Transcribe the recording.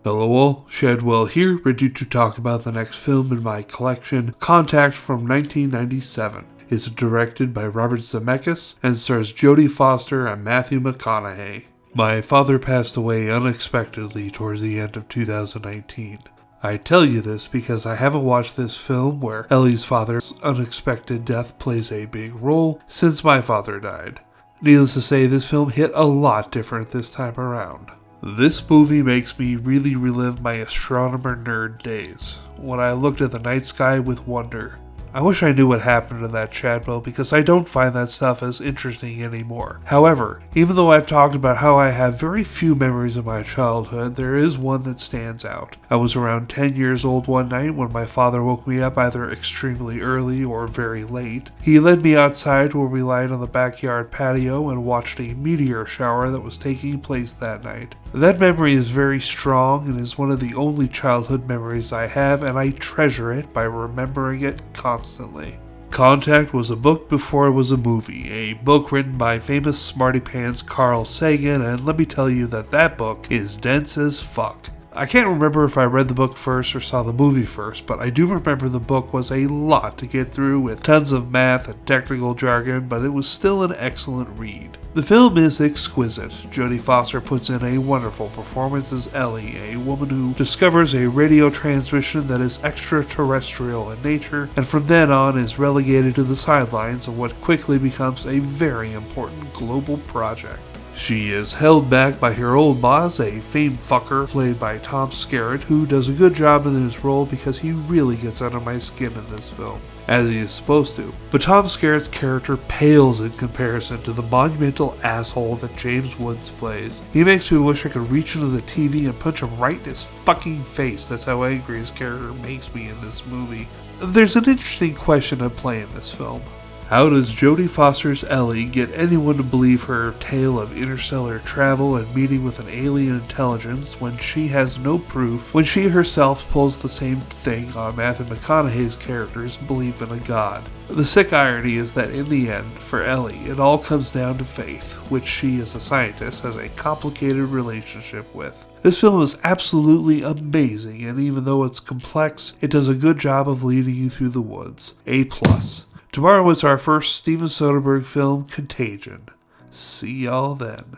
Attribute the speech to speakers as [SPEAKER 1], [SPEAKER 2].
[SPEAKER 1] Hello all, Shadwell here, ready to talk about the next film in my collection, Contact from 1997. It's directed by Robert Zemeckis and stars Jodie Foster and Matthew McConaughey. My father passed away unexpectedly towards the end of 2019. I tell you this because I haven't watched this film where Ellie's father's unexpected death plays a big role since my father died. Needless to say, this film hit a lot different this time around. This movie makes me really relive my astronomer nerd days, when I looked at the night sky with wonder. I wish I knew what happened to that Shadwell because I don't find that stuff as interesting anymore. However, even though I've talked about how I have very few memories of my childhood, there is one that stands out. I was around 10 years old one night when my father woke me up either extremely early or very late. He led me outside where we lied on the backyard patio and watched a meteor shower that was taking place that night. That memory is very strong and is one of the only childhood memories I have, and I treasure it by remembering it constantly. Contact was a book before it was a movie, a book written by famous smarty pants Carl Sagan, and let me tell you that book is dense as fuck. I can't remember if I read the book first or saw the movie first, but I do remember the book was a lot to get through with tons of math and technical jargon, but it was still an excellent read. The film is exquisite. Jodie Foster puts in a wonderful performance as Ellie, a woman who discovers a radio transmission that is extraterrestrial in nature, and from then on is relegated to the sidelines of what quickly becomes a very important global project. She is held back by her old boss, a famed fucker played by Tom Skerritt, who does a good job in his role because he really gets under my skin in this film, as he is supposed to. But Tom Skerritt's character pales in comparison to the monumental asshole that James Woods plays. He makes me wish I could reach into the TV and punch him right in his fucking face. That's how angry his character makes me in this movie. There's an interesting question at play in this film. How does Jodie Foster's Ellie get anyone to believe her tale of interstellar travel and meeting with an alien intelligence when she has no proof, when she herself pulls the same thing on Matthew McConaughey's character's belief in a god? The sick irony is that in the end, for Ellie, it all comes down to faith, which she as a scientist has a complicated relationship with. This film is absolutely amazing, and even though it's complex, it does a good job of leading you through the woods. A+. Tomorrow is our first Steven Soderbergh film, Contagion. See y'all then.